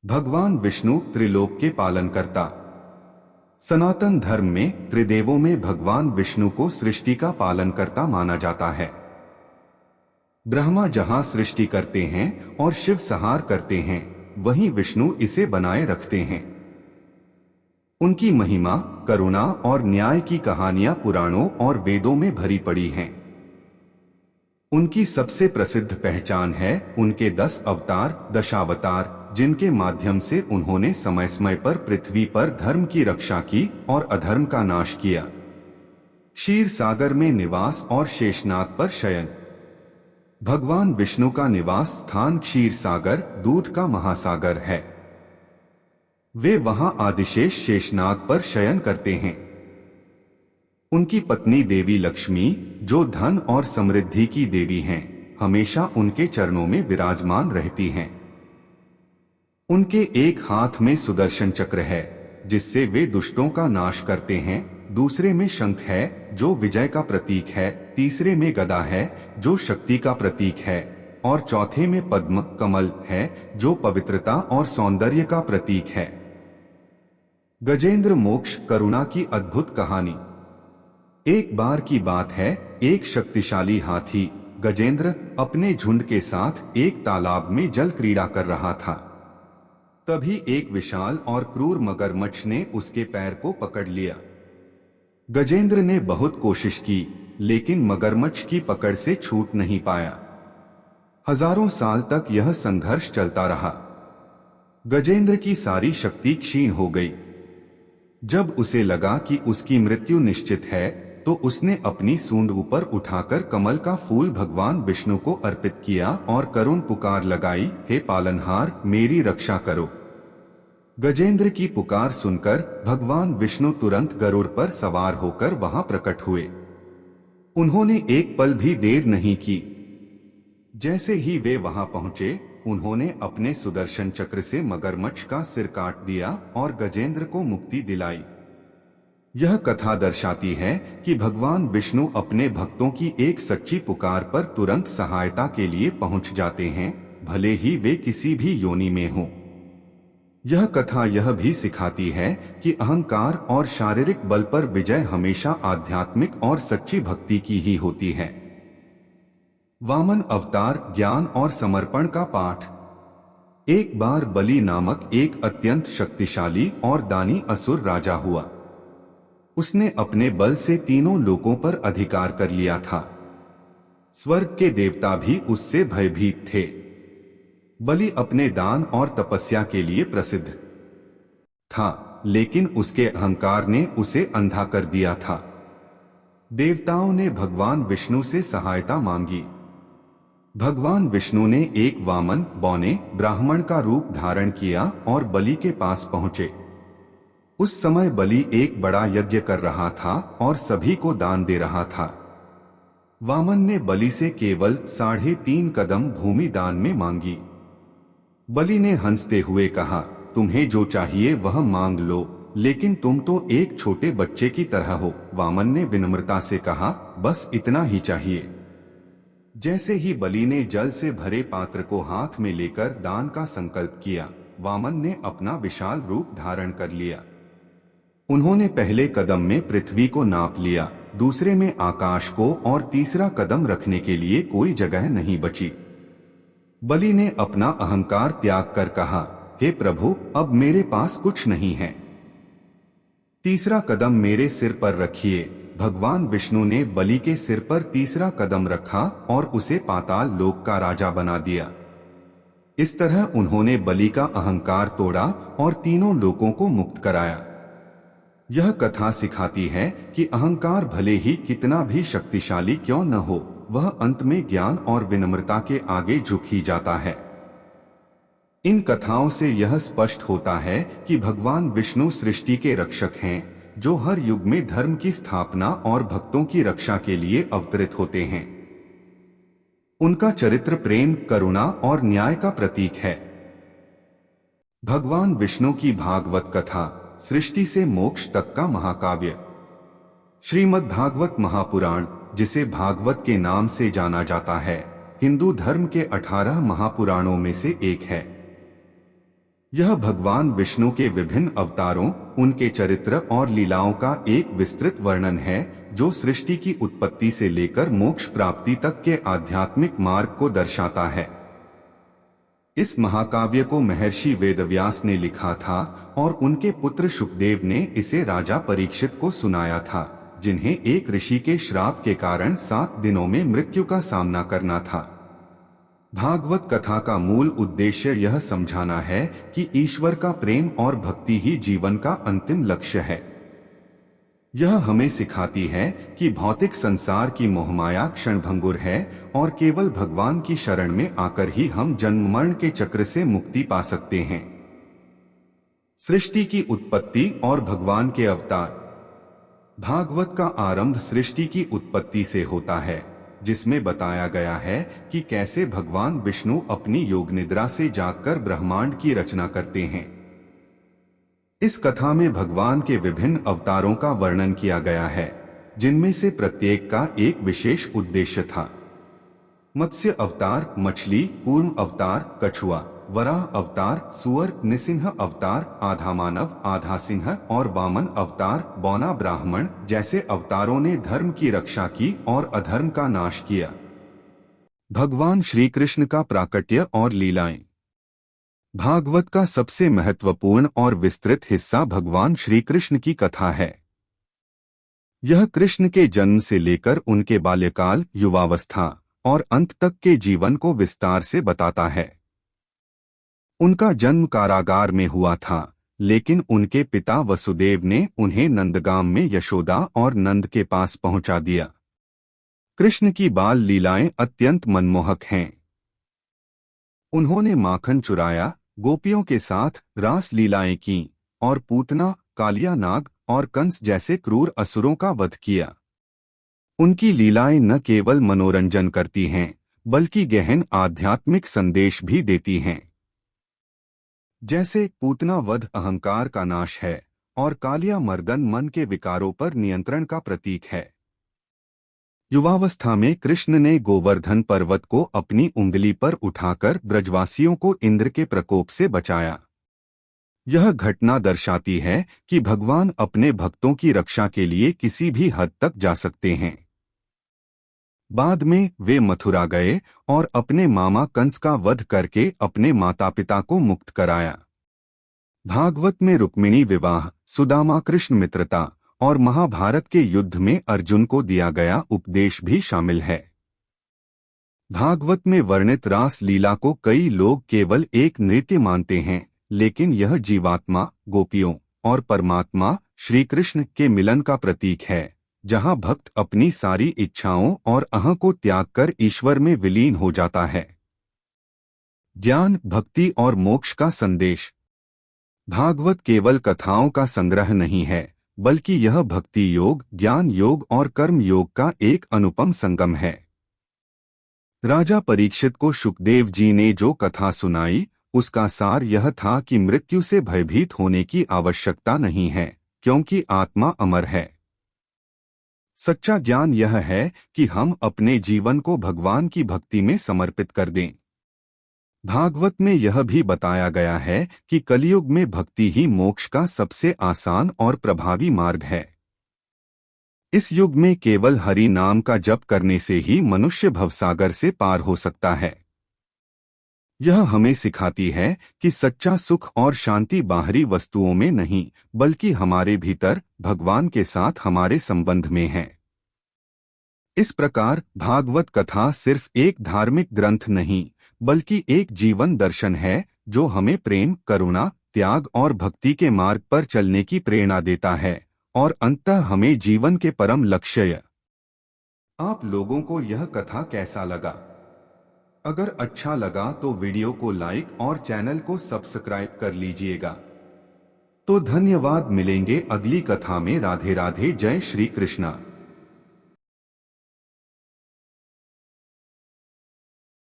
भगवान विष्णु त्रिलोक के पालनकर्ता। सनातन धर्म में त्रिदेवों में भगवान विष्णु को सृष्टि का पालनकर्ता माना जाता है। ब्रह्मा जहां सृष्टि करते हैं और शिव संहार करते हैं, वहीं विष्णु इसे बनाए रखते हैं। उनकी महिमा, करुणा और न्याय की कहानियां पुराणों और वेदों में भरी पड़ी हैं। उनकी सबसे प्रसिद्ध पहचान है उनके 10 अवतार, दशावतार, जिनके माध्यम से उन्होंने समय समय पर पृथ्वी पर धर्म की रक्षा की और अधर्म का नाश किया। क्षीर सागर में निवास और शेषनाग पर शयन। भगवान विष्णु का निवास स्थान क्षीर सागर, दूध का महासागर है। वे वहां आदिशेष शेषनाग पर शयन करते हैं। उनकी पत्नी देवी लक्ष्मी, जो धन और समृद्धि की देवी हैं, हमेशा उनके चरणों में विराजमान रहती हैं। उनके एक हाथ में सुदर्शन चक्र है, जिससे वे दुष्टों का नाश करते हैं। दूसरे में शंख है, जो विजय का प्रतीक है। तीसरे में गदा है, जो शक्ति का प्रतीक है। और चौथे में पद्म कमल है, जो पवित्रता और सौंदर्य का प्रतीक है। गजेंद्र मोक्ष करुणा की अद्भुत कहानी। एक बार की बात है, एक शक्तिशाली हाथी गजेंद्र अपने झुंड के साथ एक तालाब में जल क्रीड़ा कर रहा था। तभी एक विशाल और क्रूर मगरमच्छ ने उसके पैर को पकड़ लिया। गजेंद्र ने बहुत कोशिश की, लेकिन मगरमच्छ की पकड़ से छूट नहीं पाया। हजारों साल तक यह संघर्ष चलता रहा। गजेंद्र की सारी शक्ति क्षीण हो गई। जब उसे लगा कि उसकी मृत्यु निश्चित है, तो उसने अपनी सूंड ऊपर उठाकर कमल का फूल भगवान विष्णु को अर्पित किया और करुण पुकार लगाई, हे पालनहार, मेरी रक्षा करो। गजेंद्र की पुकार सुनकर भगवान विष्णु तुरंत गरुड़ पर सवार होकर वहां प्रकट हुए। उन्होंने एक पल भी देर नहीं की। जैसे ही वे वहां पहुंचे, उन्होंने अपने सुदर्शन चक्र से मगरमच्छ का सिर काट दिया और गजेंद्र को मुक्ति दिलाई। यह कथा दर्शाती है कि भगवान विष्णु अपने भक्तों की एक सच्ची पुकार पर तुरंत सहायता के लिए पहुंच जाते हैं, भले ही वे किसी भी योनि में हों। यह कथा यह भी सिखाती है कि अहंकार और शारीरिक बल पर विजय हमेशा आध्यात्मिक और सच्ची भक्ति की ही होती है। वामन अवतार, ज्ञान और समर्पण का पाठ। एक बार बलि नामक एक अत्यंत शक्तिशाली और दानी असुर राजा हुआ। उसने अपने बल से तीनों लोकों पर अधिकार कर लिया था। स्वर्ग के देवता भी उससे भयभीत थे। बलि अपने दान और तपस्या के लिए प्रसिद्ध था, लेकिन उसके अहंकार ने उसे अंधा कर दिया था। देवताओं ने भगवान विष्णु से सहायता मांगी। भगवान विष्णु ने एक वामन बौने ब्राह्मण का रूप धारण किया और बलि के पास पहुंचे। उस समय बलि एक बड़ा यज्ञ कर रहा था और सभी को दान दे रहा था। वामन ने बलि से केवल 3.5 कदम भूमि दान में मांगी। बलि ने हंसते हुए कहा, तुम्हें जो चाहिए वह मांग लो, लेकिन तुम तो एक छोटे बच्चे की तरह हो। वामन ने विनम्रता से कहा, बस इतना ही चाहिए। जैसे ही बलि ने जल से भरे पात्र को हाथ में लेकर दान का संकल्प किया, वामन ने अपना विशाल रूप धारण कर लिया। उन्होंने पहले कदम में पृथ्वी को नाप लिया, दूसरे में आकाश को और तीसरा कदम रखने के लिए कोई जगह नहीं बची। बलि ने अपना अहंकार त्याग कर कहा, हे प्रभु, अब मेरे पास कुछ नहीं है। तीसरा कदम मेरे सिर पर रखिए। भगवान विष्णु ने बलि के सिर पर तीसरा कदम रखा और उसे पाताल लोक का राजा बना दिया। इस तरह उन्होंने बलि का अहंकार तोड़ा और तीनों लोकों को मुक्त कराया। यह कथा सिखाती है कि अहंकार भले ही कितना भी शक्तिशाली क्यों न हो, वह अंत में ज्ञान और विनम्रता के आगे झुक ही जाता है। इन कथाओं से यह स्पष्ट होता है कि भगवान विष्णु सृष्टि के रक्षक हैं, जो हर युग में धर्म की स्थापना और भक्तों की रक्षा के लिए अवतरित होते हैं। उनका चरित्र प्रेम, करुणा और न्याय का प्रतीक है। भगवान विष्णु की भागवत कथा सृष्टि से मोक्ष तक का महाकाव्य। श्रीमद् भागवत महापुराण, जिसे भागवत के नाम से जाना जाता है, हिंदू धर्म के 18 महापुराणों में से एक है। यह भगवान विष्णु के विभिन्न अवतारों, उनके चरित्र और लीलाओं का एक विस्तृत वर्णन है, जो सृष्टि की उत्पत्ति से लेकर मोक्ष प्राप्ति तक के आध्यात्मिक मार्ग को दर्शाता है। इस महाकाव्य को महर्षि वेदव्यास ने लिखा था और उनके पुत्र शुकदेव ने इसे राजा परीक्षित को सुनाया था, जिन्हें एक ऋषि के श्राप के कारण 7 दिनों में मृत्यु का सामना करना था। भागवत कथा का मूल उद्देश्य यह समझाना है कि ईश्वर का प्रेम और भक्ति ही जीवन का अंतिम लक्ष्य है। यह हमें सिखाती है कि भौतिक संसार की मोहमाया क्षणभंगुर है और केवल भगवान की शरण में आकर ही हम जन्म मरण के चक्र से मुक्ति पा सकते हैं। सृष्टि की उत्पत्ति और भगवान के अवतार। भागवत का आरंभ सृष्टि की उत्पत्ति से होता है, जिसमें बताया गया है कि कैसे भगवान विष्णु अपनी योग निद्रा से जागकर ब्रह्मांड की रचना करते हैं। इस कथा में भगवान के विभिन्न अवतारों का वर्णन किया गया है, जिनमें से प्रत्येक का एक विशेष उद्देश्य था। मत्स्य अवतार मछली, कूर्म अवतार कछुआ, वराह अवतार सुअर, निसिंह अवतार आधा मानव आधा सिंह और वामन अवतार बौना ब्राह्मण जैसे अवतारों ने धर्म की रक्षा की और अधर्म का नाश किया। भगवान श्री कृष्ण का प्राकट्य और लीलाएं। भागवत का सबसे महत्वपूर्ण और विस्तृत हिस्सा भगवान श्री कृष्ण की कथा है। यह कृष्ण के जन्म से लेकर उनके बाल्यकाल, युवावस्था और अंत तक के जीवन को विस्तार से बताता है। उनका जन्म कारागार में हुआ था, लेकिन उनके पिता वसुदेव ने उन्हें नंदगाम में यशोदा और नंद के पास पहुंचा दिया। कृष्ण की बाल लीलाएं अत्यंत मनमोहक हैं। उन्होंने माखन चुराया, गोपियों के साथ रास लीलाएं की और पूतना, कालिया नाग और कंस जैसे क्रूर असुरों का वध किया। उनकी लीलाएं न केवल मनोरंजन करती हैं, बल्कि गहन आध्यात्मिक संदेश भी देती हैं। जैसे पूतना वध अहंकार का नाश है और कालिया मर्दन मन के विकारों पर नियंत्रण का प्रतीक है। युवावस्था में कृष्ण ने गोवर्धन पर्वत को अपनी उंगली पर उठाकर ब्रजवासियों को इंद्र के प्रकोप से बचाया। यह घटना दर्शाती है कि भगवान अपने भक्तों की रक्षा के लिए किसी भी हद तक जा सकते हैं। बाद में वे मथुरा गए और अपने मामा कंस का वध करके अपने माता पिता को मुक्त कराया। भागवत में रुक्मिणी विवाह, सुदामा कृष्ण मित्रता और महाभारत के युद्ध में अर्जुन को दिया गया उपदेश भी शामिल है। भागवत में वर्णित रास लीला को कई लोग केवल एक नृत्य मानते हैं, लेकिन यह जीवात्मा, गोपियों और परमात्मा श्री कृष्ण के मिलन का प्रतीक है, जहां भक्त अपनी सारी इच्छाओं और अहं को त्याग कर ईश्वर में विलीन हो जाता है। ज्ञान, भक्ति और मोक्ष का संदेश। भागवत केवल कथाओं का संग्रह नहीं है, बल्कि यह भक्ति योग, ज्ञान योग और कर्म योग का एक अनुपम संगम है। राजा परीक्षित को शुकदेव जी ने जो कथा सुनाई, उसका सार यह था कि मृत्यु से भयभीत होने की आवश्यकता नहीं है, क्योंकि आत्मा अमर है। सच्चा ज्ञान यह है कि हम अपने जीवन को भगवान की भक्ति में समर्पित कर दें। भागवत में यह भी बताया गया है कि कलियुग में भक्ति ही मोक्ष का सबसे आसान और प्रभावी मार्ग है। इस युग में केवल हरि नाम का जप करने से ही मनुष्य भवसागर से पार हो सकता है। यह हमें सिखाती है कि सच्चा सुख और शांति बाहरी वस्तुओं में नहीं, बल्कि हमारे भीतर भगवान के साथ हमारे संबंध में है। इस प्रकार भागवत कथा सिर्फ एक धार्मिक ग्रंथ नहीं, बल्कि एक जीवन दर्शन है, जो हमें प्रेम, करुणा, त्याग और भक्ति के मार्ग पर चलने की प्रेरणा देता है और अंततः हमें जीवन के परम लक्ष्य। आप लोगों को यह कथा कैसा लगा? अगर अच्छा लगा तो वीडियो को लाइक और चैनल को सब्सक्राइब कर लीजिएगा। तो धन्यवाद, मिलेंगे अगली कथा में। राधे राधे, जय श्री कृष्णा।